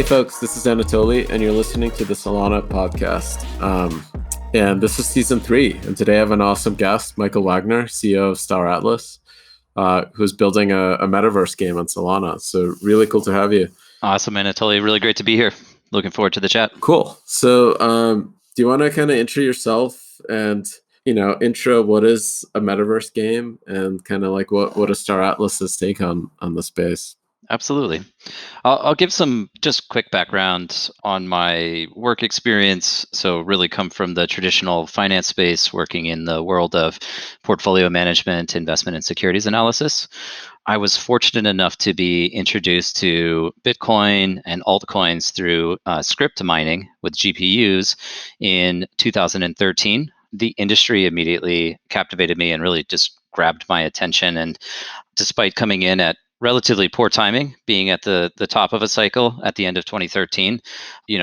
folks, this is Anatoly, and you're listening to the Solana podcast. And this is season 3, and today I have an awesome guest, Michael Wagner, CEO of Star Atlas, who's building a Metaverse game on Solana. So really cool to have you. Awesome, Anatoly. Really great to be here. Looking forward to the chat. Cool. So do you want to kind of intro yourself and, intro what is a Metaverse game and kind of like what is Star Atlas's take on the space? Absolutely. I'll give some just quick background on my work experience. So really come from the traditional finance space, working in the world of portfolio management, investment, and securities analysis. I was fortunate enough to be introduced to Bitcoin and altcoins through script mining with GPUs in 2013. The industry immediately captivated me and really just grabbed my attention. And despite coming in at relatively poor timing, being at the top of a cycle at the end of 2013,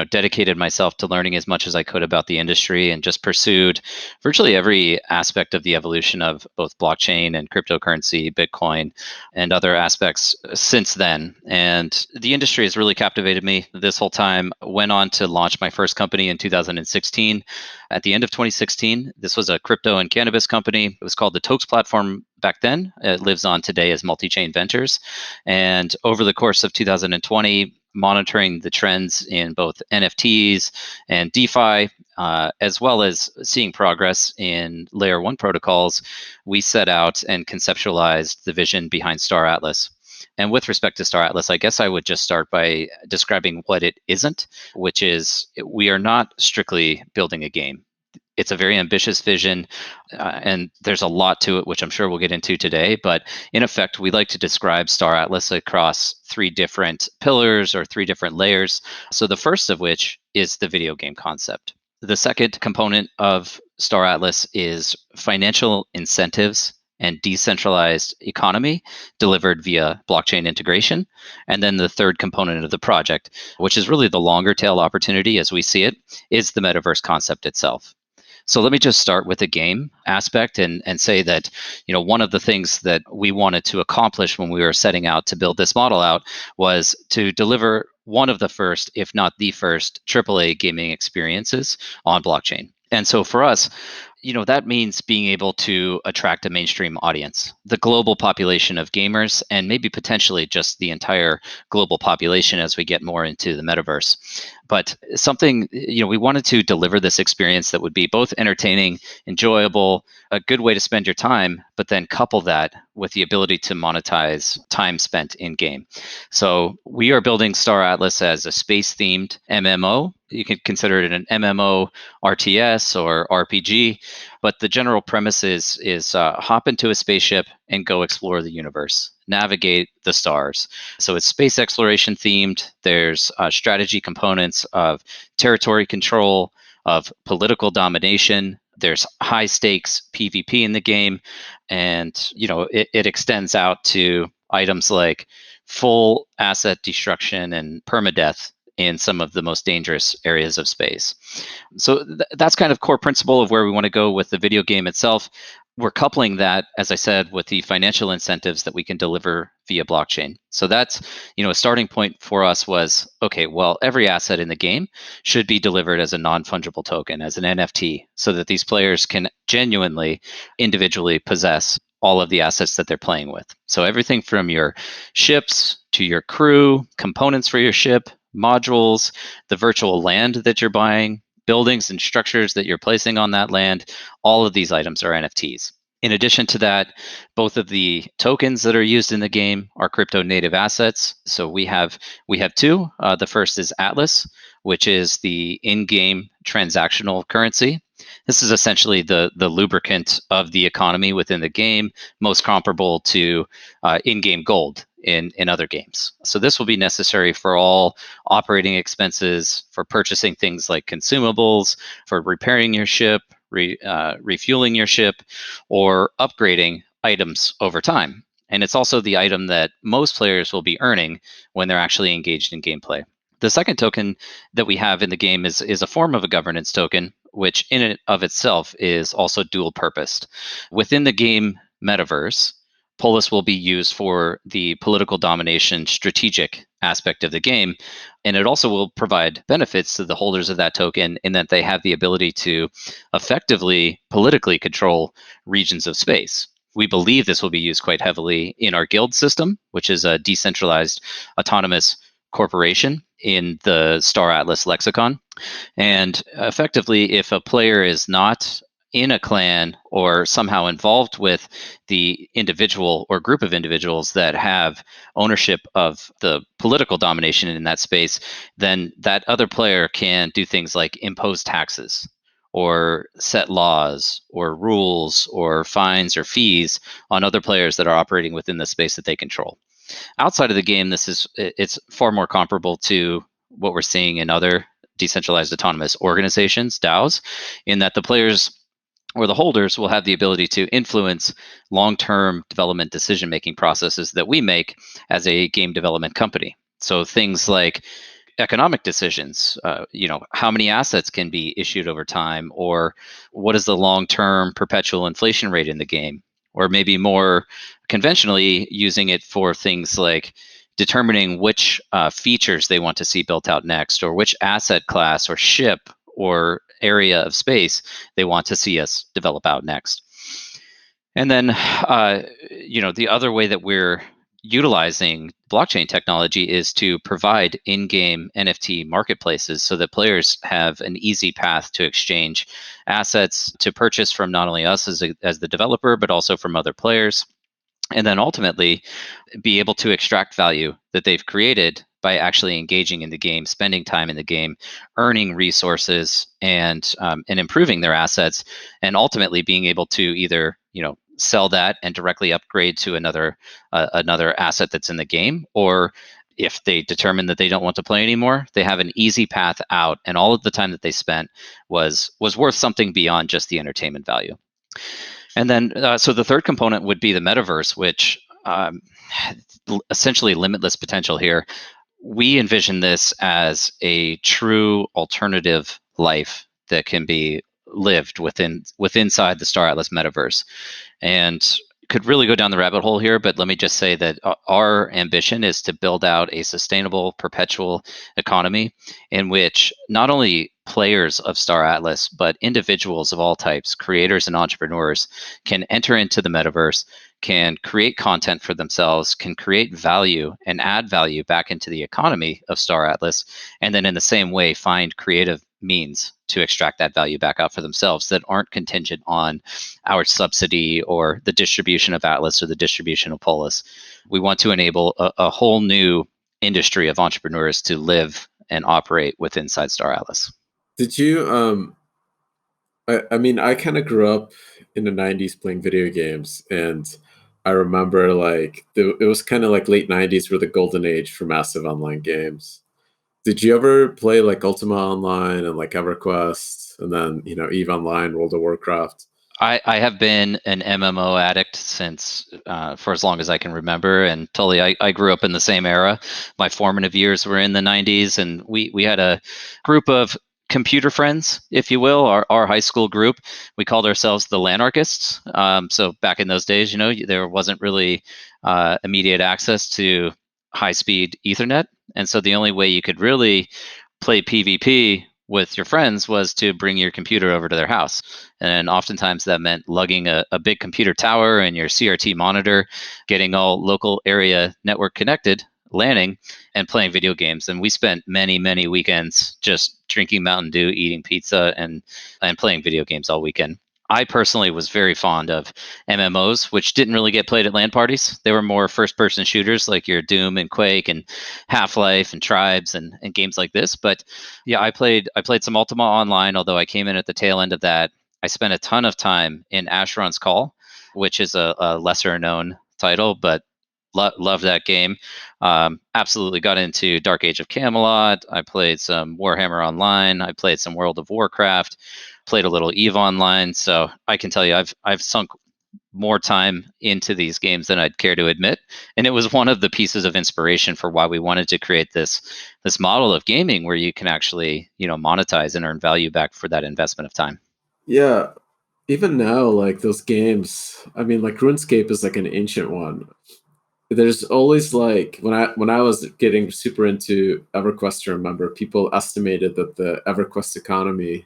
dedicated myself to learning as much as I could about the industry and just pursued virtually every aspect of the evolution of both blockchain and cryptocurrency, Bitcoin, and other aspects since then. And the industry has really captivated me this whole time. Went on to launch my first company in 2016. At the end of 2016, this was a crypto and cannabis company. It was called the Tokes platform back then. It lives on today as Multi-Chain Ventures. And over the course of 2020, monitoring the trends in both NFTs and DeFi, as well as seeing progress in layer 1 protocols, we set out and conceptualized the vision behind Star Atlas. And with respect to Star Atlas, I guess I would just start by describing what it isn't, which is we are not strictly building a game. It's a very ambitious vision, and there's a lot to it, which I'm sure we'll get into today. But in effect, we like to describe Star Atlas across 3 different pillars or 3 different layers. So the first of which is the video game concept. The second component of Star Atlas is financial incentives and decentralized economy delivered via blockchain integration. And then the third component of the project, which is really the longer tail opportunity as we see it, is the metaverse concept itself. So let me just start with the game aspect and say that, one of the things that we wanted to accomplish when we were setting out to build this model out was to deliver one of the first, if not the first, AAA gaming experiences on blockchain. And so for us, that means being able to attract a mainstream audience, the global population of gamers, and maybe potentially just the entire global population as we get more into the metaverse. But something, we wanted to deliver this experience that would be both entertaining, enjoyable, a good way to spend your time, but then couple that with the ability to monetize time spent in game. So we are building Star Atlas as a space-themed MMO. You can consider it an MMO RTS or RPG, but the general premise is hop into a spaceship and go explore the universe, navigate the stars. So it's space exploration themed. There's strategy components of territory control, of political domination. There's high stakes PvP in the game, and it extends out to items like full asset destruction and permadeath in some of the most dangerous areas of space. So that's kind of core principle of where we want to go with the video game itself. We're coupling that, as I said, with the financial incentives that we can deliver via blockchain. So that's, a starting point for us was, okay, well, every asset in the game should be delivered as a non-fungible token, as an NFT, so that these players can genuinely, individually possess all of the assets that they're playing with. So everything from your ships to your crew, components for your ship, modules, the virtual land that you're buying, buildings and structures that you're placing on that land, all of these items are NFTs. In addition to that, both of the tokens that are used in the game are crypto native assets. So we have 2. The first is Atlas, which is the in-game transactional currency. This is essentially the lubricant of the economy within the game, most comparable to in-game gold in other games. So this will be necessary for all operating expenses, for purchasing things like consumables, for repairing your ship, refueling your ship, or upgrading items over time. And it's also the item that most players will be earning when they're actually engaged in gameplay. The second token that we have in the game is a form of a governance token, which in and of itself is also dual purposed. Within the game metaverse, POLIS will be used for the political domination strategic aspect of the game. And it also will provide benefits to the holders of that token in that they have the ability to effectively politically control regions of space. We believe this will be used quite heavily in our guild system, which is a decentralized autonomous corporation in the Star Atlas lexicon. And effectively, if a player is not in a clan or somehow involved with the individual or group of individuals that have ownership of the political domination in that space, then that other player can do things like impose taxes or set laws or rules or fines or fees on other players that are operating within the space that they control. Outside of the game, it's far more comparable to what we're seeing in other decentralized autonomous organizations, DAOs, in that the players or the holders will have the ability to influence long-term development decision-making processes that we make as a game development company. So things like economic decisions, how many assets can be issued over time, or what is the long-term perpetual inflation rate in the game, or maybe more conventionally using it for things like determining which features they want to see built out next, or which asset class or ship or area of space they want to see us develop out next. And then, the other way that we're utilizing blockchain technology is to provide in-game NFT marketplaces so that players have an easy path to exchange assets to purchase from not only us as the developer, but also from other players. And then ultimately be able to extract value that they've created by actually engaging in the game, spending time in the game, earning resources, and improving their assets, and ultimately being able to either sell that and directly upgrade to another asset that's in the game, or if they determine that they don't want to play anymore, they have an easy path out, and all of the time that they spent was worth something beyond just the entertainment value. And then, so the third component would be the metaverse, which essentially limitless potential here. We envision this as a true alternative life that can be lived inside the Star Atlas metaverse. And could really go down the rabbit hole here, but let me just say that our ambition is to build out a sustainable, perpetual economy in which not only players of Star Atlas, but individuals of all types, creators and entrepreneurs, can enter into the metaverse, can create content for themselves, can create value and add value back into the economy of Star Atlas, and then in the same way find creative means to extract that value back out for themselves that aren't contingent on our subsidy or the distribution of Atlas or the distribution of Polis. We want to enable a whole new industry of entrepreneurs to live and operate within Star Atlas. Did you I kind of grew up in the 90s playing video games, and I remember it was kind of like late 90s were the golden age for massive online games. Did you ever play like Ultima Online and like EverQuest and then, EVE Online, World of Warcraft? I have been an MMO addict since for as long as I can remember, and totally I grew up in the same era. My formative years were in the 90s, and we had a group of computer friends, if you will, our high school group. We called ourselves the Lanarchists. So back in those days, there wasn't really immediate access to high-speed Ethernet, and so the only way you could really play PvP with your friends was to bring your computer over to their house. And oftentimes that meant lugging a big computer tower and your CRT monitor, getting all local area network connected, LANing, and playing video games. And we spent many, many weekends just drinking Mountain Dew, eating pizza, and playing video games all weekend. I personally was very fond of MMOs, which didn't really get played at LAN parties. They were more first-person shooters like your Doom and Quake and Half-Life and Tribes and games like this. But yeah, I played some Ultima Online, although I came in at the tail end of that. I spent a ton of time in Asheron's Call, which is a lesser-known title, but love that game. Absolutely got into Dark Age of Camelot. I played some Warhammer Online. I played some World of Warcraft. Played a little EVE Online. So I can tell you, I've sunk more time into these games than I'd care to admit, and it was one of the pieces of inspiration for why we wanted to create this model of gaming where you can actually monetize and earn value back for that investment of time. Yeah, even now, like those games, I mean, like RuneScape is like an ancient one. There's always like when I was getting super into EverQuest, I remember people estimated that the EverQuest economy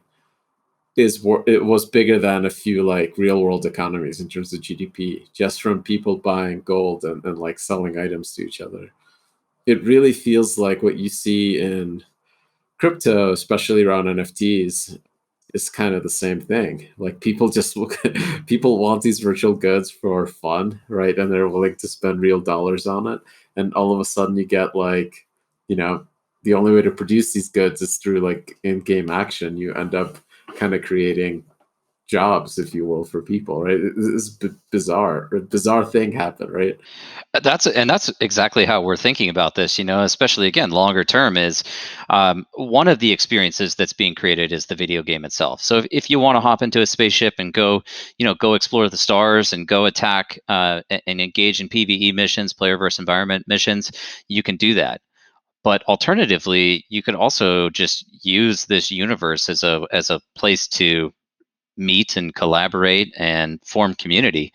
it was bigger than a few like real world economies in terms of GDP, just from people buying gold and like selling items to each other. It really feels like what you see in crypto, especially around NFTs, is kind of the same thing. Like people just people want these virtual goods for fun, right? And they're willing to spend real dollars on it. And all of a sudden you get like, you know, the only way to produce these goods is through like in-game action. You end up kind of creating jobs, if you will, for people, right? This is bizarre. A bizarre thing happened, right? That's exactly how we're thinking about this. Especially again, longer term is one of the experiences that's being created is the video game itself. So if you want to hop into a spaceship and go explore the stars and go attack and engage in PvE missions, player versus environment missions, you can do that. But alternatively, you could also just use this universe as a place to meet and collaborate and form community,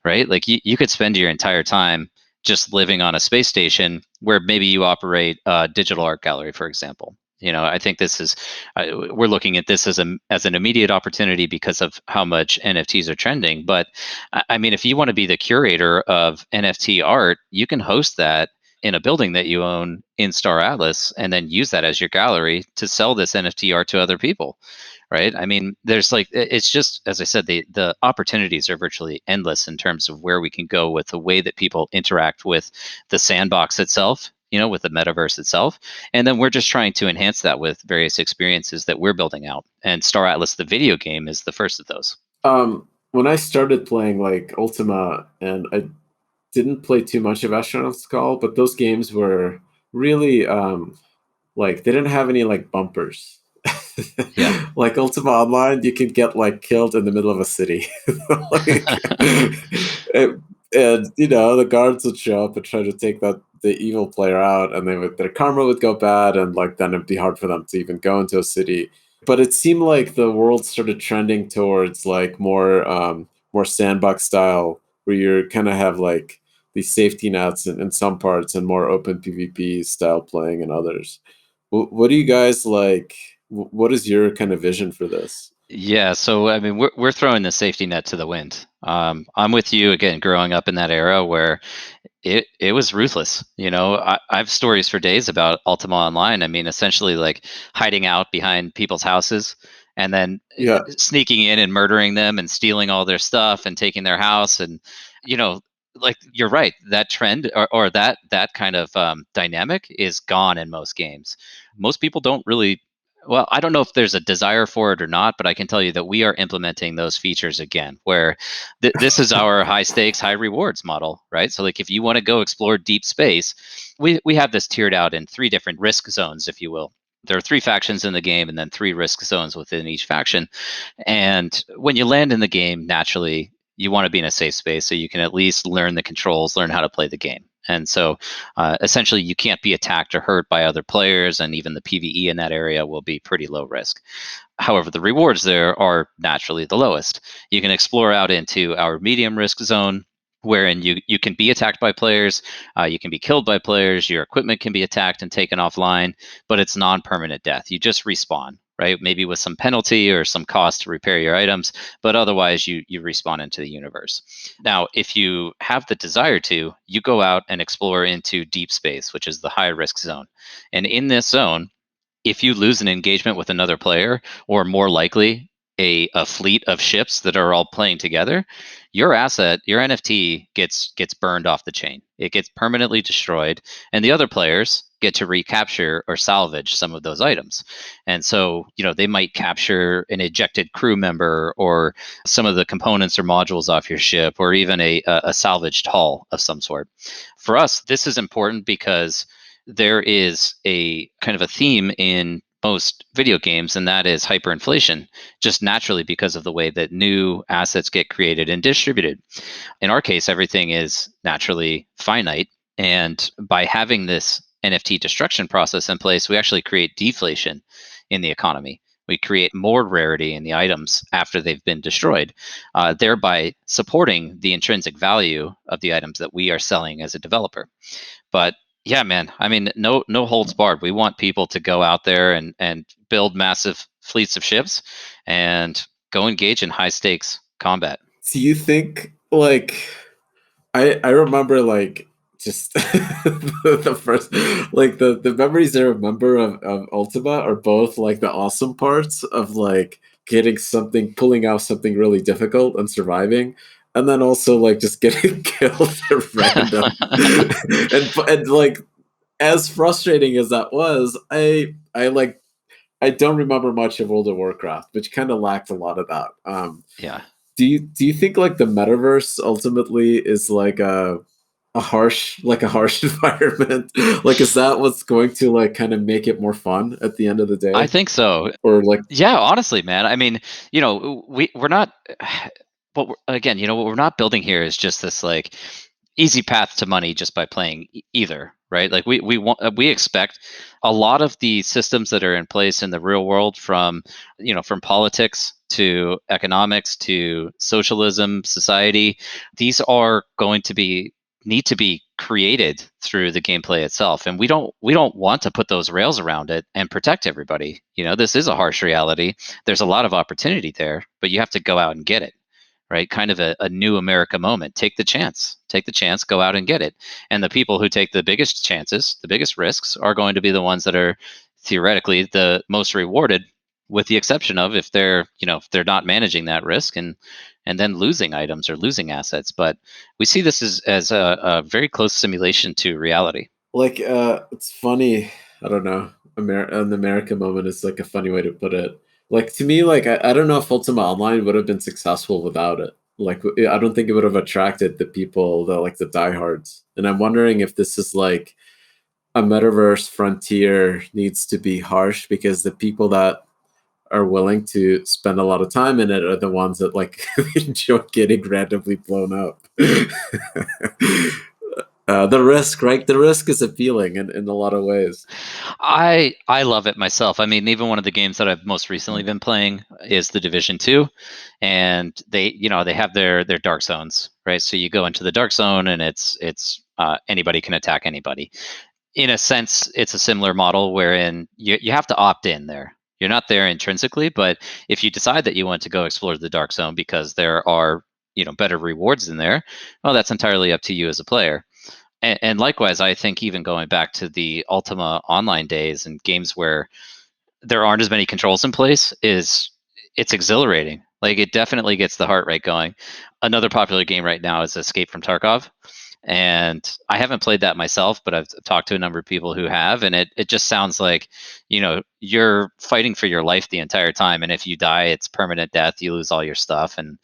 right? Like you could spend your entire time just living on a space station where maybe you operate a digital art gallery, for example. I think this is we're looking at this as an immediate opportunity because of how much NFTs are trending. But I mean, if you want to be the curator of NFT art, you can host that in a building that you own in Star Atlas, and then use that as your gallery to sell this NFT art to other people, right? I mean, there's like it's just as I said, the opportunities are virtually endless in terms of where we can go with the way that people interact with the sandbox itself, with the metaverse itself. And then we're just trying to enhance that with various experiences that we're building out. And Star Atlas, the video game, is the first of those. When I started playing like Ultima, and I didn't play too much of Astronaut's Call, but those games were really like they didn't have any like bumpers. Yeah. Like Ultima Online, you could get like killed in the middle of a city. Like, and the guards would show up and try to take the evil player out, and their karma would go bad, and like then it'd be hard for them to even go into a city. But it seemed like the world started trending towards like more sandbox style, where you kind of have like these safety nets in some parts and more open PvP style playing in others. What do you guys like? What is your kind of vision for this? Yeah, so I mean, we're throwing the safety net to the wind. I'm with you again, growing up in that era where it was ruthless. I have stories for days about Ultima Online. I mean, essentially like hiding out behind people's houses and then Yeah. sneaking in and murdering them and stealing all their stuff and taking their house. And you know, like you're right, that trend or that kind of dynamic is gone in most games. Most people don't really. Well, I don't know if there's a desire for it or not, but I can tell you that we are implementing those features again, where this is our high stakes, high rewards model, right? So, like, if you want to go explore deep space, we have this tiered out in three different risk zones, if you will. There are three factions in the game, and then three risk zones within each faction. And when you land in the game, naturally, you want to be in a safe space so you can at least learn the controls, learn how to play the game. And so essentially, you can't be attacked or hurt by other players, and even the PvE in that area will be pretty low risk. However, the rewards there are naturally the lowest. You can explore out into our medium risk zone, wherein you can be attacked by players, you can be killed by players, your equipment can be attacked and taken offline, but it's non-permanent death. You just respawn, right? Maybe with some penalty or some cost to repair your items, but otherwise you respawn into the universe. Now, if you have the desire to, you go out and explore into deep space, which is the high risk zone. And in this zone, if you lose an engagement with another player, or more likely a fleet of ships that are all playing together, your asset, your NFT gets burned off the chain. It gets permanently destroyed, and the other players get to recapture or salvage some of those items. And so, they might capture an ejected crew member or some of the components or modules off your ship, or even a salvaged hull of some sort. For us, this is important because there is a kind of a theme in most video games, and that is hyperinflation, just naturally because of the way that new assets get created and distributed. In our case, everything is naturally finite. And by having this NFT destruction process in place, we actually create deflation in the economy, We create more rarity in the items after they've been destroyed, thereby supporting the intrinsic value of the items that we are selling as a developer. But yeah, man, I mean, no holds barred. We want people to go out there and build massive fleets of ships and go engage in high stakes combat. Do you think like I remember like just the first like the memories I remember of Ultima are both like the awesome parts of like getting something, pulling out something really difficult and surviving, and then also like just getting killed at random. And like as frustrating as that was, I like I don't remember much of World of Warcraft, which kind of lacked a lot of that. Yeah. Do you think like the metaverse ultimately is like a harsh environment? Like, is that what's going to like kind of make it more fun at the end of the I day? think so. Or like, Yeah, honestly, man. I mean, we're not again, what we're not building here is just this like easy path to money just by playing either, right? Like we expect a lot of the systems that are in place in the real world, from from politics to economics to socialism, society, these are going to be need to be created through the gameplay itself, and we don't want to put those rails around it and protect everybody. This is a harsh reality. There's a lot of opportunity there, but you have to go out and get it, right? Kind of a new America moment. Take the chance, go out and get it. And the people who take the biggest chances, the biggest risks, are going to be the ones that are theoretically the most rewarded, with the exception of if they're not managing that risk and then losing items or losing assets. But we see this as a very close simulation to reality. like it's funny. I don't know. An America moment is like a funny way to put it. Like to me, like I don't know if Ultima Online would have been successful without it. Like I don't think it would have attracted the people that like the diehards. And I'm wondering if this is like a metaverse frontier needs to be harsh because the people that are willing to spend a lot of time in it are the ones that like enjoy getting randomly blown up. The risk, right? The risk is appealing in a lot of ways. I love it myself. I mean, even one of the games that I've most recently been playing is the Division 2, and they have their dark zones, right? So you go into the dark zone, and it's anybody can attack anybody. In a sense, it's a similar model wherein you have to opt in there. You're not there intrinsically, but if you decide that you want to go explore the dark zone because there are better rewards in there, well, that's entirely up to you as a player. And likewise, I think even going back to the Ultima Online days and games where there aren't as many controls in place, it's exhilarating. Like, it definitely gets the heart rate going. Another popular game right now is Escape from Tarkov, and I haven't played that myself, but I've talked to a number of people who have, and it just sounds like you're fighting for your life the entire time, and if you die, it's permanent death. You lose all your stuff, and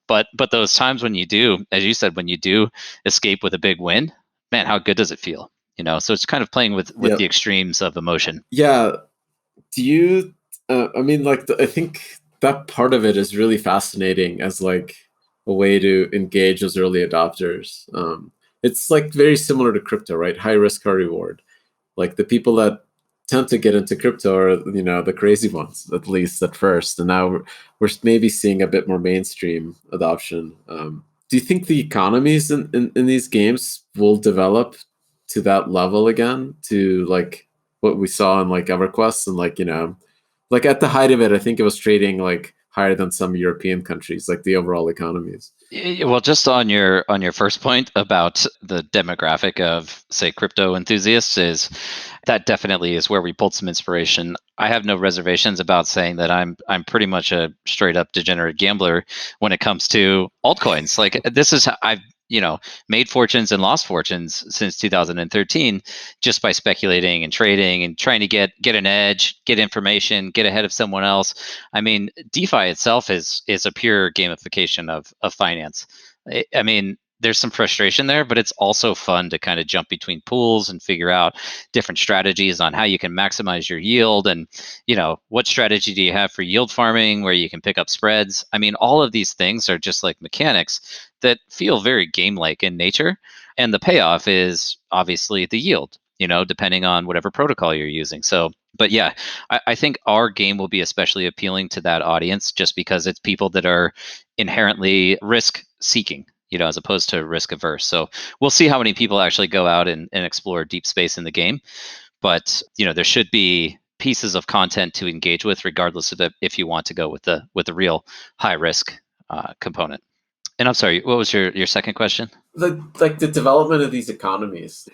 but those times when you do, as you said, when you do escape with a big win, man, how good does it feel? So it's kind of playing with the Yep. extremes of emotion. Yeah. Do you? I mean, like, I think that part of it is really fascinating as like a way to engage those early adopters. It's like very similar to crypto, right? High risk, high reward. Like the people that tend to get into crypto are the crazy ones, at least at first, and now we're maybe seeing a bit more mainstream adoption. Do you think the economies in these games will develop to that level again, to like what we saw in like EverQuest, and like like at the height of it, I think it was trading like higher than some European countries, like the overall economies. Well, just on your first point about the demographic of, say, crypto enthusiasts, is that definitely is where we pulled some inspiration. I have no reservations about saying that I'm pretty much a straight up degenerate gambler when it comes to altcoins. Like, this is how I've made fortunes and lost fortunes since 2013, just by speculating and trading and trying to get an edge, get information, get ahead of someone else. I mean, DeFi itself is a pure gamification of finance. I mean, there's some frustration there, but it's also fun to kind of jump between pools and figure out different strategies on how you can maximize your yield, and what strategy do you have for yield farming where you can pick up spreads. I mean, all of these things are just like mechanics that feel very game like in nature, and the payoff is obviously the yield. depending on whatever protocol you're using. So, but yeah, I think our game will be especially appealing to that audience just because it's people that are inherently risk seeking, as opposed to risk averse. So we'll see how many people actually go out and explore deep space in the game. But there should be pieces of content to engage with, regardless of if you want to go with the real high risk component. And I'm sorry, what was your second question? Like the development of these economies.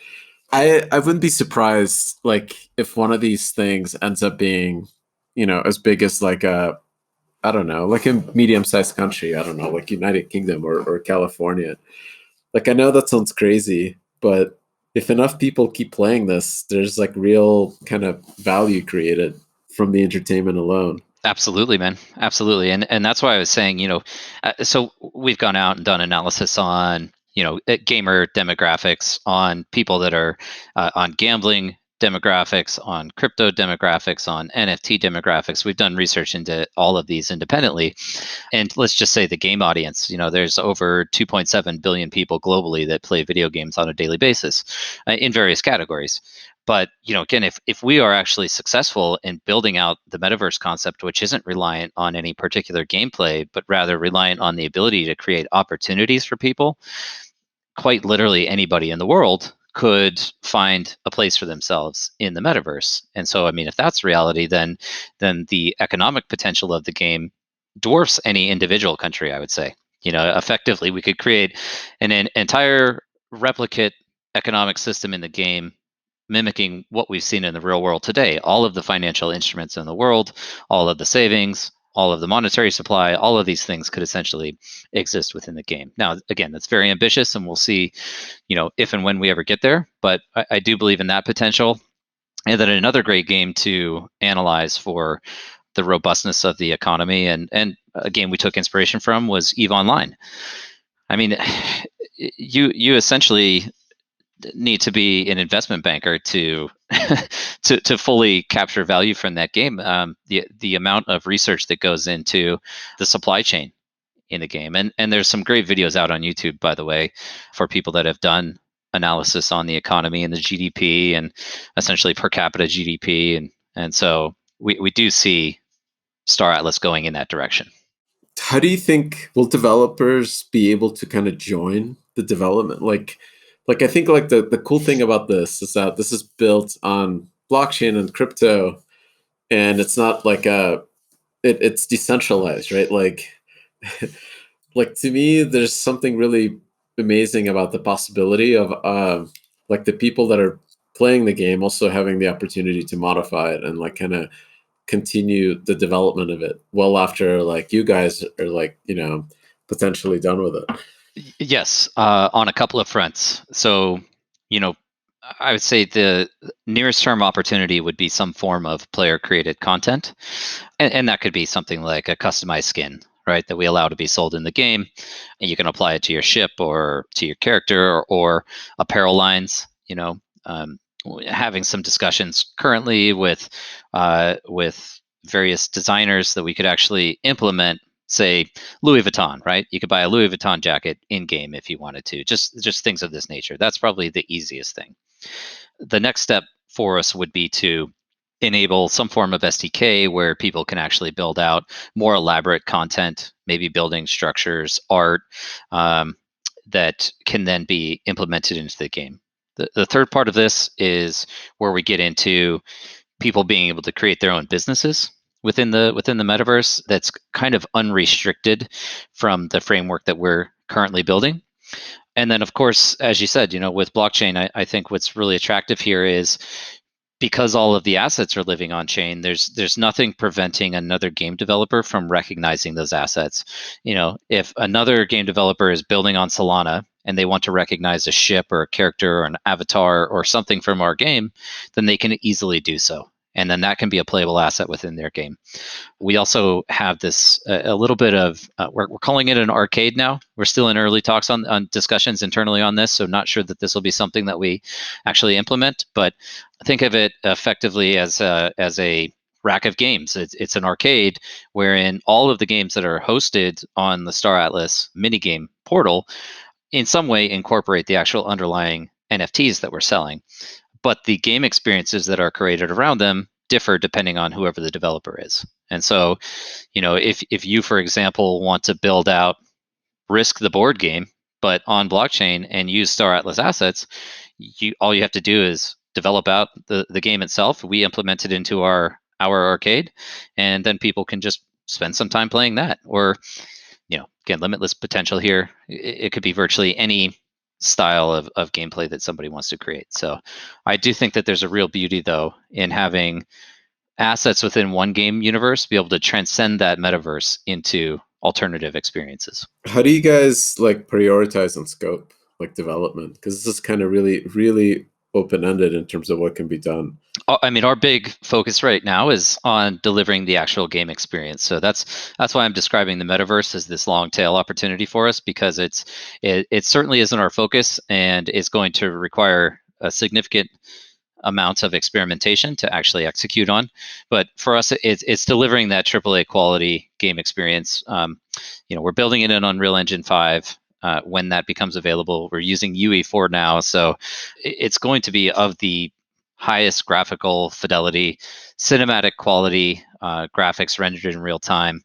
I wouldn't be surprised if one of these things ends up being, as big as like a, I don't know, like a medium-sized country. I don't know, like United Kingdom or California. Like I know that sounds crazy, but if enough people keep playing this, there's like real kind of value created from the entertainment alone. Absolutely, man. Absolutely. And that's why I was saying, so we've gone out and done analysis on, gamer demographics, on people that are on gambling demographics, on crypto demographics, on NFT demographics. We've done research into all of these independently. And let's just say the game audience, there's over 2.7 billion people globally that play video games on a daily basis in various categories. But again, if we are actually successful in building out the metaverse concept, which isn't reliant on any particular gameplay, but rather reliant on the ability to create opportunities for people, quite literally anybody in the world could find a place for themselves in the metaverse. And so, I mean, if that's reality, then the economic potential of the game dwarfs any individual country, I would say. Effectively, we could create an entire replicate economic system in the game mimicking what we've seen in the real world today. All of the financial instruments in the world, all of the savings, all of the monetary supply, all of these things could essentially exist within the game. Now, again, that's very ambitious, and we'll see, if and when we ever get there. But I do believe in that potential. And then another great game to analyze for the robustness of the economy, and a game we took inspiration from, was EVE Online. I mean, you essentially need to be an investment banker to to fully capture value from that game. The amount of research that goes into the supply chain in the game, and there's some great videos out on YouTube, by the way, for people that have done analysis on the economy and the GDP and essentially per capita GDP, and so we do see Star Atlas going in that direction. How do you think will developers be able to kind of join the development? Like I think like the cool thing about this is that this is built on blockchain and crypto, and it's not like it's decentralized, right? Like to me, there's something really amazing about the possibility of like the people that are playing the game also having the opportunity to modify it and like kind of continue the development of it well after like you guys are like potentially done with it. Yes, on a couple of fronts. So, you know, I would say the nearest term opportunity would be some form of player created content. And that could be something like a customized skin, right? That we allow to be sold in the game. And you can apply it to your ship or to your character, or apparel lines, having some discussions currently with various designers that we could actually implement, say Louis Vuitton, right? You could buy a Louis Vuitton jacket in game if you wanted to. Just things of this nature. That's probably the easiest thing. The next step for us would be to enable some form of SDK where people can actually build out more elaborate content, maybe building structures, art, that can then be implemented into the game. The third part of this is where we get into people being able to create their own businesses within the metaverse that's kind of unrestricted from the framework that we're currently building. And then, of course, as you said, with blockchain, I think what's really attractive here is because all of the assets are living on chain, there's nothing preventing another game developer from recognizing those assets. If another game developer is building on Solana and they want to recognize a ship or a character or an avatar or something from our game, then they can easily do so. And then that can be a playable asset within their game. We also have this a little bit of we're calling it an arcade now. We're still in early talks on discussions internally on this, so not sure that this will be something that we actually implement. But think of it effectively as a rack of games. It's an arcade wherein all of the games that are hosted on the Star Atlas minigame portal in some way incorporate the actual underlying NFTs that we're selling. but the game experiences that are created around them differ depending on whoever the developer is. And so, if you, for example, want to build out Risk the board game, but on blockchain and use Star Atlas assets, all you have to do is develop out the game itself. We implement it into our arcade, and then people can just spend some time playing that. Or, again, limitless potential here. It could be virtually any style of gameplay that somebody wants to create. So I do think that there's a real beauty, though, in having assets within one game universe be able to transcend that metaverse into alternative experiences. How do you guys like prioritize and scope like development? Because this is kind of really, really open-ended in terms of what can be done. I mean, our big focus right now is on delivering the actual game experience. So that's why I'm describing the metaverse as this long tail opportunity for us, because it certainly isn't our focus, and it's going to require a significant amounts of experimentation to actually execute on. But for us, it's delivering that AAA quality game experience. We're building it in Unreal Engine 5. When that becomes available, we're using UE4 now, so it's going to be of the highest graphical fidelity, cinematic quality graphics rendered in real time.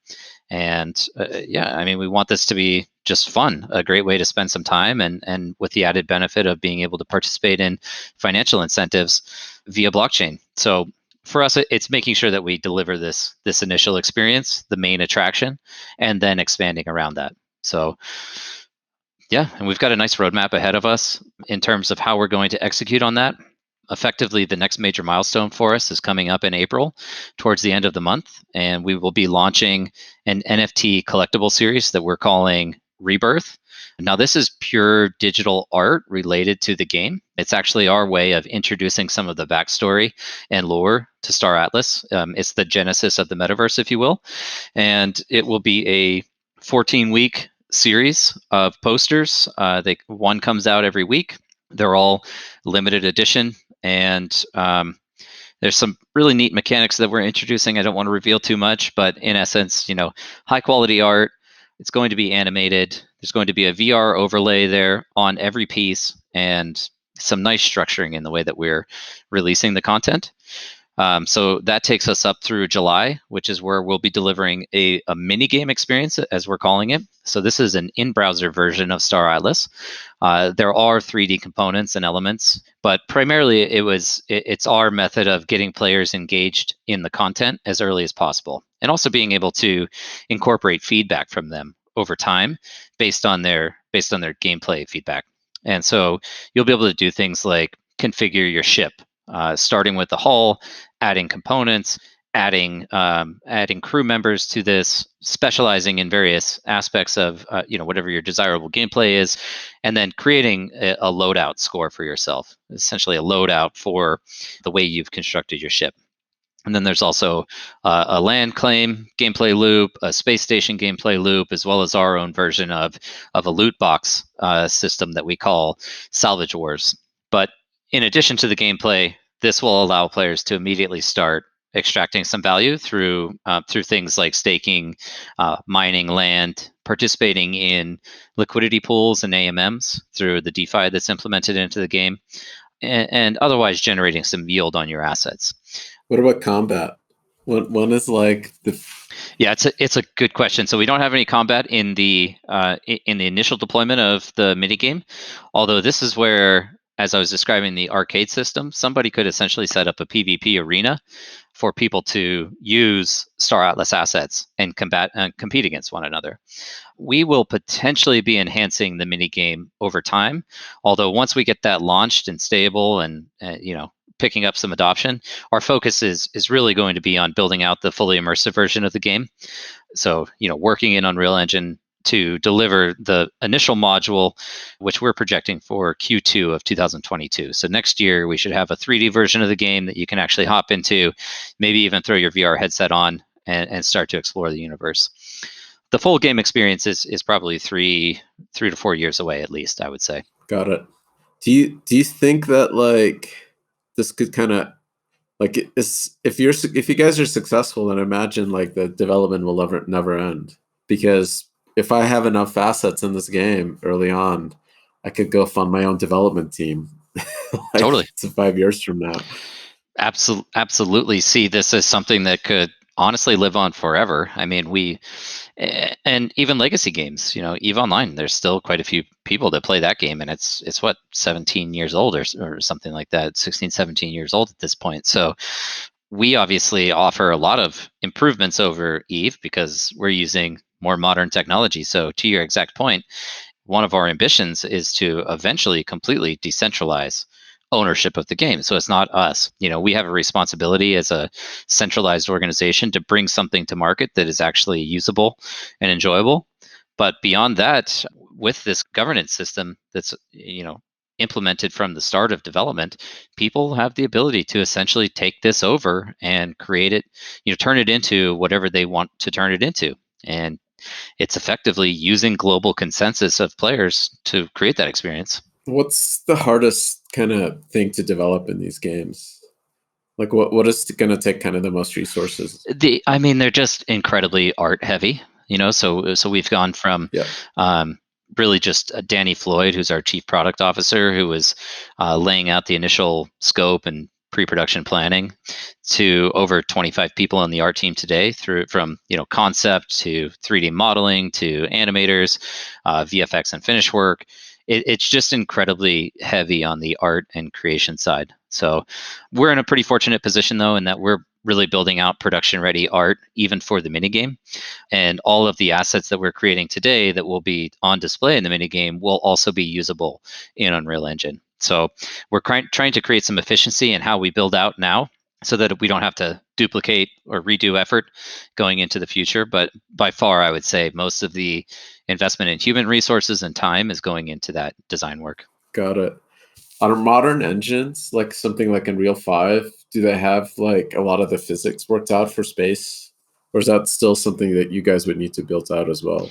And we want this to be just fun, a great way to spend some time, and with the added benefit of being able to participate in financial incentives via blockchain. So for us, it's making sure that we deliver this initial experience, the main attraction, and then expanding around that. So yeah, and we've got a nice roadmap ahead of us in terms of how we're going to execute on that. Effectively, the next major milestone for us is coming up in April, towards the end of the month, and we will be launching an NFT collectible series that we're calling Rebirth. Now, this is pure digital art related to the game. It's actually our way of introducing some of the backstory and lore to Star Atlas. It's the genesis of the metaverse, if you will, and it will be a 14-week series of posters. One comes out every week. They're all limited edition, and there's some really neat mechanics that we're introducing. I don't want to reveal too much, but in essence, high quality art. It's going to be animated. There's going to be a VR overlay there on every piece, and some nice structuring in the way that we're releasing the content. So that takes us up through July, which is where we'll be delivering a mini game experience, as we're calling it. So this is an in-browser version of Star Atlas. There are 3D components and elements, but primarily it's our method of getting players engaged in the content as early as possible, and also being able to incorporate feedback from them over time based on their gameplay feedback. And so you'll be able to do things like configure your ship, starting with the hull, adding components, adding crew members to this, specializing in various aspects of whatever your desirable gameplay is, and then creating a loadout score for yourself, essentially a loadout for the way you've constructed your ship. And then there's also a land claim gameplay loop, a space station gameplay loop, as well as our own version of a loot box system that we call Salvage Wars. But in addition to the gameplay, this will allow players to immediately start extracting some value through things like staking, mining land, participating in liquidity pools and AMMs through the DeFi that's implemented into the game, and otherwise generating some yield on your assets. What about combat? One is like the. Yeah, it's a good question. So we don't have any combat in the initial deployment of the minigame, although this is where, as I was describing the arcade system, somebody could essentially set up a PvP arena for people to use Star Atlas assets and compete against one another. We will potentially be enhancing the minigame over time, although once we get that launched and stable and picking up some adoption, our focus is really going to be on building out the fully immersive version of the game. So, working in Unreal Engine to deliver the initial module, which we're projecting for Q2 of 2022. So next year, we should have a 3D version of the game that you can actually hop into, maybe even throw your VR headset on and start to explore the universe. The full game experience is probably 3 to 4 years away, at least, I would say. Got it. Do you think that like this could kind of like if you guys are successful, then imagine like the development will never end, because if I have enough assets in this game early on, I could go fund my own development team Totally. to 5 years from now. Absolutely see this as something that could honestly live on forever. I mean, and even legacy games, EVE Online, there's still quite a few people that play that game, and it's what, 17 years old or something like that, 16, 17 years old at this point. So we obviously offer a lot of improvements over EVE because we're using more modern technology. So to your exact point, one of our ambitions is to eventually completely decentralize ownership of the game. So it's not us. We have a responsibility as a centralized organization to bring something to market that is actually usable and enjoyable. But beyond that, with this governance system that's, implemented from the start of development, people have the ability to essentially take this over and create it, turn it into whatever they want to turn it into. And it's effectively using global consensus of players to create that experience. What's the hardest kind of thing to develop in these games? Like what is going to take kind of the most resources? They're just incredibly art heavy, so we've gone from Yeah. really just Danny Floyd, who's our chief product officer, who was laying out the initial scope and pre-production planning, to over 25 people on the art team today, from concept to 3D modeling to animators, VFX and finish work. It's just incredibly heavy on the art and creation side. So we're in a pretty fortunate position, though, in that we're really building out production ready art even for the minigame. And all of the assets that we're creating today that will be on display in the minigame will also be usable in Unreal Engine. So we're trying to create some efficiency in how we build out now so that we don't have to duplicate or redo effort going into the future. But by far, I would say most of the investment in human resources and time is going into that design work. Got it. Are modern engines, like something like Unreal 5, do they have like a lot of the physics worked out for space? Or is that still something that you guys would need to build out as well?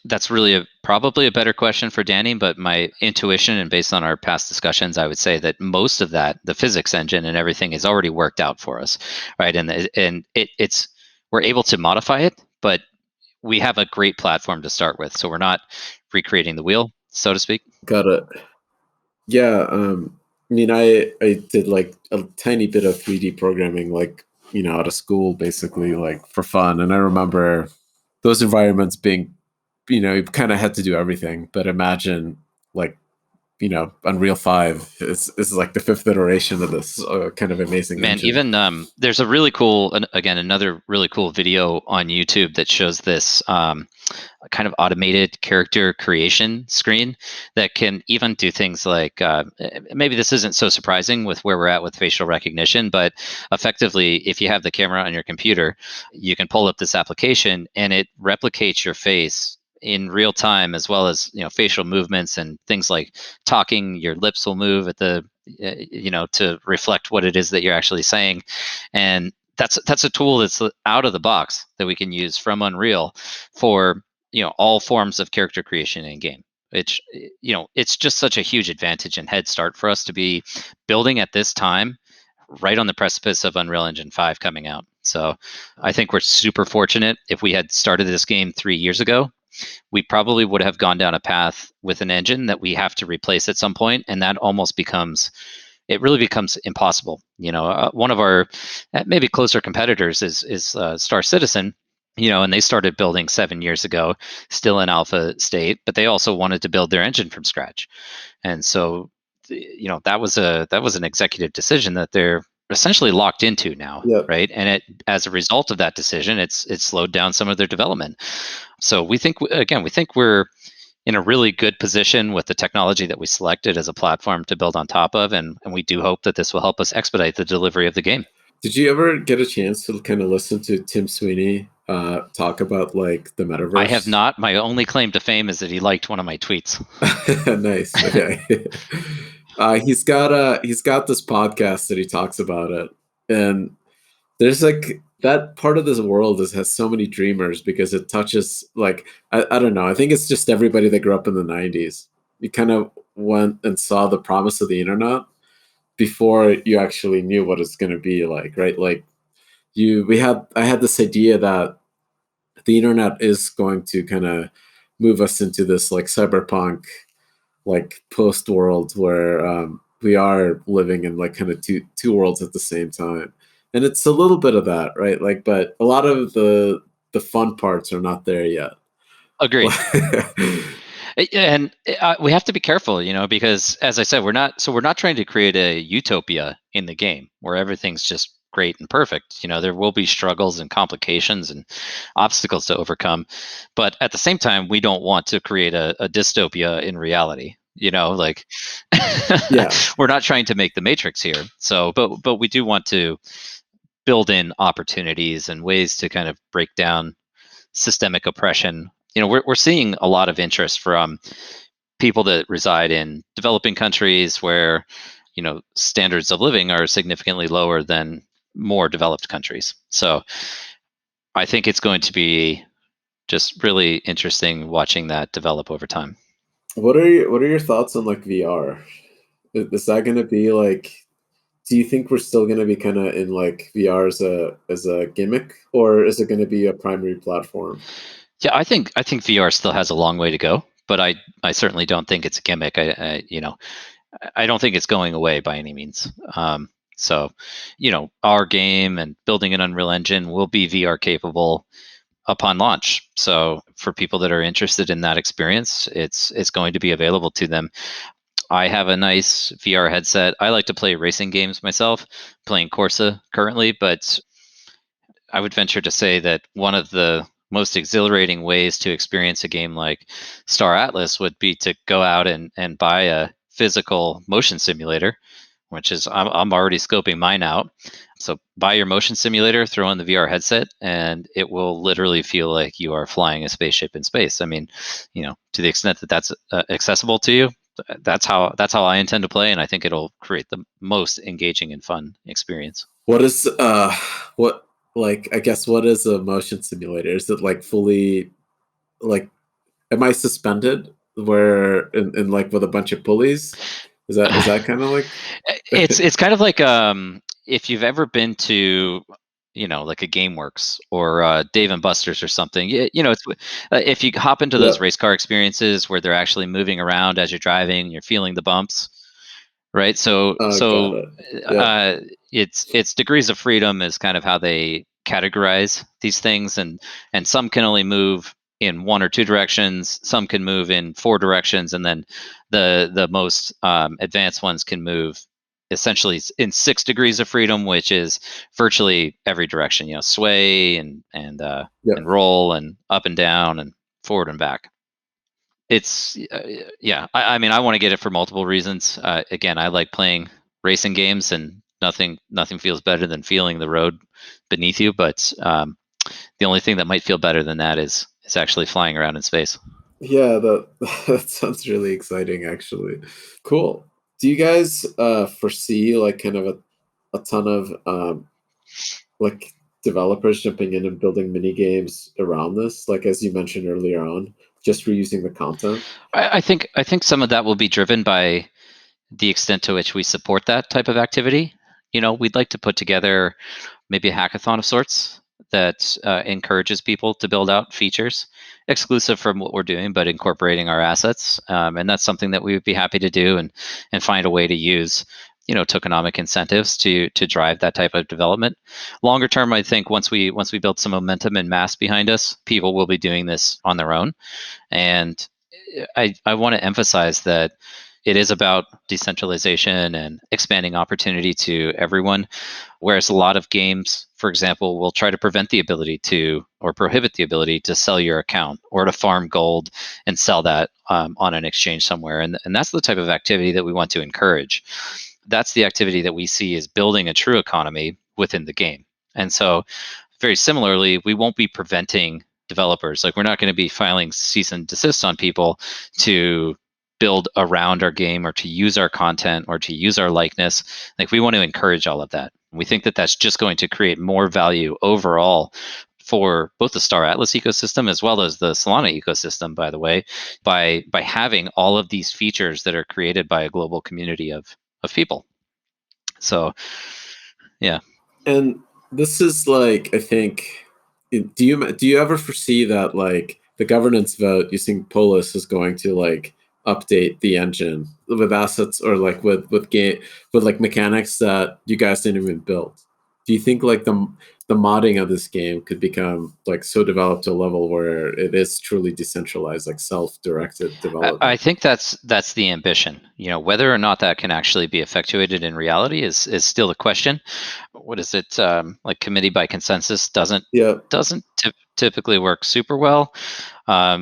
That's really probably a better question for Danny, but my intuition and based on our past discussions, I would say that most of that, the physics engine and everything, is already worked out for us, right? It's we're able to modify it, but we have a great platform to start with, so we're not recreating the wheel, so to speak. Got it. Yeah, I mean, I did like a tiny bit of 3D programming, like out of school, basically, like for fun. And I remember those environments being, you kind of had to do everything. But imagine, like, Unreal 5 is like the fifth iteration of this kind of amazing Man, engine. even there's a really cool, again, another really cool video on YouTube that shows this kind of automated character creation screen that can even do things like maybe this isn't so surprising with where we're at with facial recognition, but effectively, if you have the camera on your computer, you can pull up this application and it replicates your face in real time, as well as facial movements and things like talking. Your lips will move at the to reflect what it is that you're actually saying, and that's a tool that's out of the box that we can use from Unreal for all forms of character creation in game. It's just such a huge advantage and head start for us to be building at this time, right on the precipice of Unreal Engine 5 coming out. So I think we're super fortunate. If we had started this game 3 years ago, we probably would have gone down a path with an engine that we have to replace at some point, and that almost becomes it really becomes impossible. One of our maybe closer competitors is Star Citizen, and they started building 7 years ago, still in alpha state, but they also wanted to build their engine from scratch, and so that was an executive decision that they're essentially locked into now, Yep. right? And as a result of that decision, it's slowed down some of their development. So we think we're in a really good position with the technology that we selected as a platform to build on top of, and we do hope that this will help us expedite the delivery of the game. Did you ever get a chance to kind of listen to Tim Sweeney talk about like the I have metaverse? not. My only claim to fame is that he liked one of my tweets. Nice. Okay. He's got this podcast that he talks about it, and there's like that part of this world has so many dreamers because it touches like I don't know. I think it's just everybody that grew up in the '90s. You kind of went and saw the promise of the internet before you actually knew what it's going to be like, right? Like I had this idea that the internet is going to kind of move us into this like cyberpunk like post world where we are living in like kind of two worlds at the same time, and it's a little bit of that, right? Like, but a lot of the fun parts are not there yet. Agreed. And we have to be careful, because as I said, we're not trying to create a utopia in the game where everything's just great and perfect. There will be struggles and complications and obstacles to overcome, but at the same time, we don't want to create a dystopia in reality. Like Yeah. we're not trying to make the Matrix here. So, but we do want to build in opportunities and ways to kind of break down systemic oppression. We're seeing a lot of interest from people that reside in developing countries where standards of living are significantly lower than more developed countries. So I think it's going to be just really interesting watching that develop over time. What are your thoughts on like VR? Is that going to be like? Do you think we're still going to be kind of in like VR as a gimmick, or is it going to be a primary platform? Yeah, I think VR still has a long way to go, but I certainly don't think it's a gimmick. I don't think it's going away by any means. So, our game and building an Unreal Engine will be VR capable upon launch. So, for people that are interested in that experience, it's going to be available to them. I have a nice VR headset. I like to play racing games myself, playing Corsa currently, but I would venture to say that one of the most exhilarating ways to experience a game like Star Atlas would be to go out and buy a physical motion simulator, which is I'm already scoping mine out. So buy your motion simulator, throw in the VR headset, and it will literally feel like you are flying a spaceship in space. I mean, to the extent that that's accessible to you, that's how I intend to play, and I think it'll create the most engaging and fun experience. What is what like I guess what is a motion simulator? Is it like fully like am I suspended where in like with a bunch of pulleys? Is that kind of like It's kind of like if you've ever been to like a GameWorks or Dave and Buster's or something. It's if you hop into yeah. those race car experiences where they're actually moving around as you're driving, you're feeling the bumps, right? So Oh, got so it. Yeah. uh, it's degrees of freedom is kind of how they categorize these things, and some can only move in one or two directions, some can move in four directions, and then the most advanced ones can move essentially in 6 degrees of freedom, which is virtually every direction. Sway and Yeah. roll and up and down and forward and back. It's yeah. I mean, I want to get it for multiple reasons. Again, I like playing racing games, and nothing feels better than feeling the road beneath you. But the only thing that might feel better than that is actually flying around in space. Yeah, that that sounds really exciting actually. Cool. Do you guys foresee like kind of a ton of like developers jumping in and building mini games around this, like as you mentioned earlier on, just reusing the content? I think some of that will be driven by the extent to which we support that type of activity. We'd like to put together maybe a hackathon of sorts that encourages people to build out features exclusive from what we're doing, but incorporating our assets. And that's something that we would be happy to do, and find a way to use tokenomic incentives to drive that type of development. Longer term, I think once we build some momentum and mass behind us, people will be doing this on their own. And I want to emphasize that it is about decentralization and expanding opportunity to everyone. Whereas a lot of games, for example, will try to prevent the ability to, or prohibit the ability to sell your account or to farm gold and sell that on an exchange somewhere. And that's the type of activity that we want to encourage. That's the activity that we see as building a true economy within the game. And so, very similarly, we won't be preventing developers. Like, we're not going to be filing cease and desist on people to build around our game or to use our content or to use our likeness. Like, we want to encourage all of that. We think that that's just going to create more value overall for both the Star Atlas ecosystem as well as the Solana ecosystem, by the way, by having all of these features that are created by a global community of people. So yeah. And this is like, I think, do you ever foresee that like the governance vote using POLIS is going to like update the engine with assets or like with game with like mechanics that you guys didn't even build? Do you think like the modding of this game could become like so developed to a level where it is truly decentralized, like self-directed I development? think that's the ambition. Whether or not that can actually be effectuated in reality is still a question. What is it, like committee by consensus Yeah, doesn't typically work super well,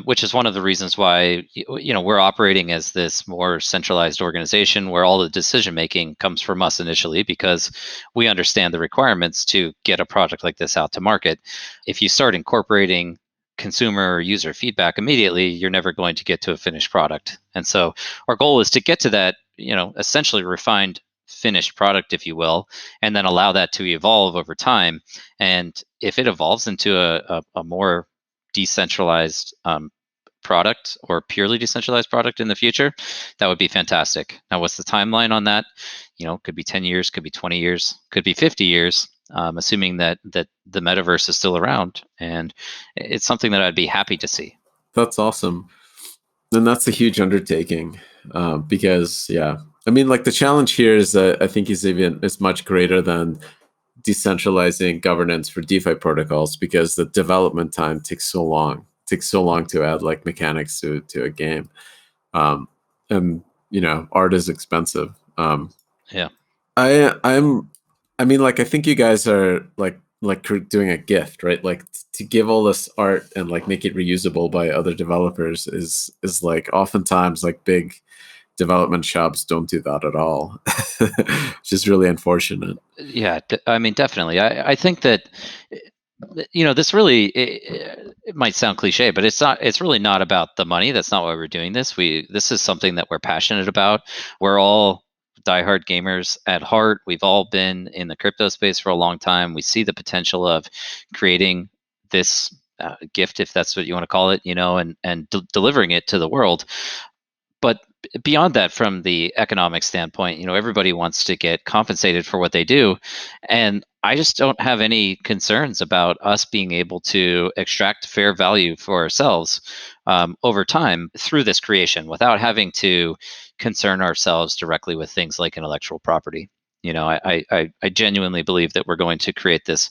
which is one of the reasons why we're operating as this more centralized organization where all the decision making comes from us initially because we understand the requirements to get a product like this out to market. If you start incorporating consumer or user feedback immediately, you're never going to get to a finished product. And so our goal is to get to that, essentially refined finished product, if you will, and then allow that to evolve over time. And if it evolves into a more decentralized product or purely decentralized product in the future, that would be fantastic. Now, what's the timeline on that? Could be 10 years, could be 20 years, could be 50 years, assuming that the metaverse is still around. And it's something that I'd be happy to see. that's awesome. And that's a huge undertaking, because yeah, I mean, like the challenge here is that I think is much greater than decentralizing governance for DeFi protocols because the development time takes so long to add like mechanics to a game, um, and art is expensive. Yeah. I'm I mean, like I think you guys are doing a gift, right? Like to give all this art and like make it reusable by other developers is like oftentimes like big development shops don't do that at all, which is really unfortunate. Yeah, I mean, definitely. I think that this really it might sound cliche, but it's not. It's really not about the money. That's not why we're doing this. This is something that we're passionate about. We're all diehard gamers at heart. We've all been in the crypto space for a long time. We see the potential of creating this gift, if that's what you want to call it, and delivering it to the world. But beyond that, from the economic standpoint, everybody wants to get compensated for what they do, and I just don't have any concerns about us being able to extract fair value for ourselves over time through this creation without having to concern ourselves directly with things like intellectual property. I genuinely believe that we're going to create this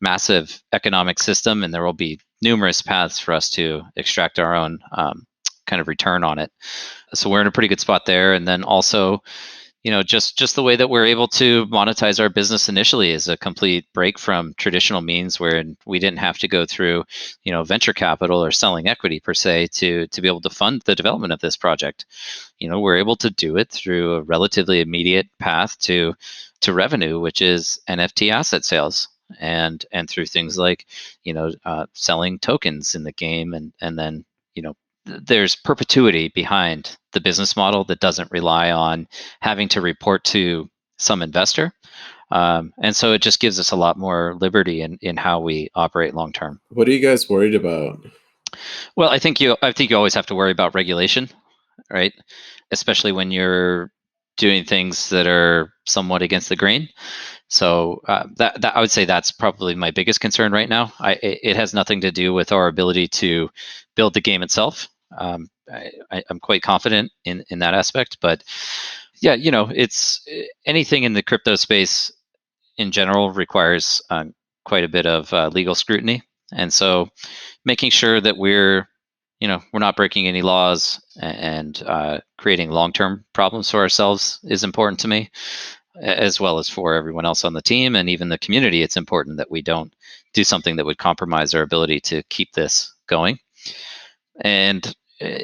massive economic system, and there will be numerous paths for us to extract our own kind of return on it. So we're in a pretty good spot there. And then also, just the way that we're able to monetize our business initially is a complete break from traditional means where we didn't have to go through, venture capital or selling equity per se to be able to fund the development of this project. We're able to do it through a relatively immediate path to revenue, which is NFT asset sales. And through things like selling tokens in the game, and then there's perpetuity behind the business model that doesn't rely on having to report to some investor. And so it just gives us a lot more liberty in how we operate long term. What are you guys worried about? Well, I think you always have to worry about regulation, right? Especially when you're doing things that are somewhat against the grain. So that I would say that's probably my biggest concern right now. It has nothing to do with our ability to build the game itself. I'm quite confident in that aspect, but yeah, it's anything in the crypto space in general requires quite a bit of legal scrutiny, and so making sure that we're not breaking any laws and creating long-term problems for ourselves is important to me, as well as for everyone else on the team and even the community. It's important that we don't do something that would compromise our ability to keep this going. And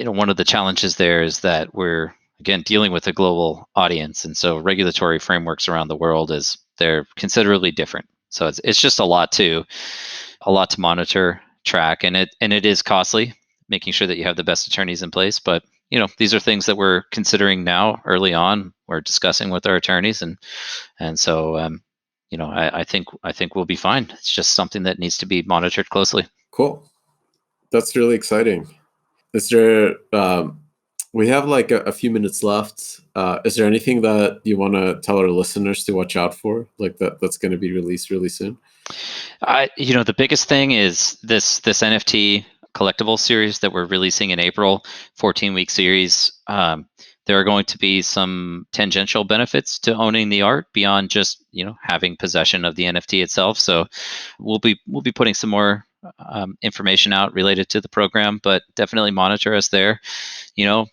one of the challenges there is that we're again dealing with a global audience, and so regulatory frameworks around the world they're considerably different. So it's just a lot to monitor, track, and it is costly, making sure that you have the best attorneys in place. But these are things that we're considering now early on. We're discussing with our attorneys, and so I think we'll be fine. It's just something that needs to be monitored closely. Cool. That's really exciting. Is there we have like a few minutes left. Is there anything that you want to tell our listeners to watch out for, like that's going to be released really soon? The biggest thing is this NFT. collectible series that we're releasing in April, 14-week series. There are going to be some tangential benefits to owning the art beyond just having possession of the NFT itself. So we'll be putting some more information out related to the program, but definitely monitor us there.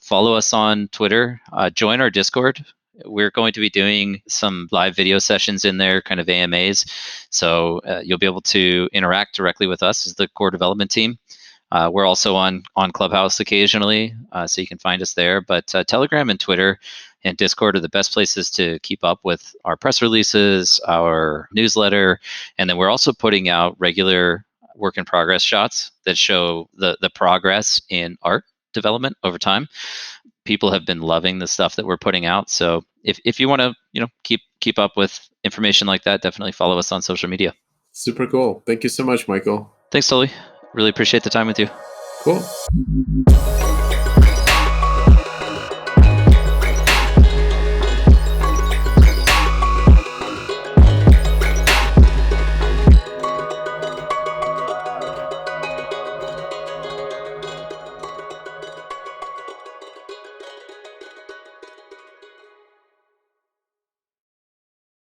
Follow us on Twitter, join our Discord. We're going to be doing some live video sessions in there, kind of AMAs. So you'll be able to interact directly with us as the core development team. We're also on Clubhouse occasionally, so you can find us there. But Telegram and Twitter and Discord are the best places to keep up with our press releases, our newsletter, and then we're also putting out regular work in progress shots that show the progress in art development over time. People have been loving the stuff that we're putting out. So if you want to keep up with information like that, definitely follow us on social media. Super cool. Thank you so much, Michael. Thanks, Tully. Really appreciate the time with you. Cool.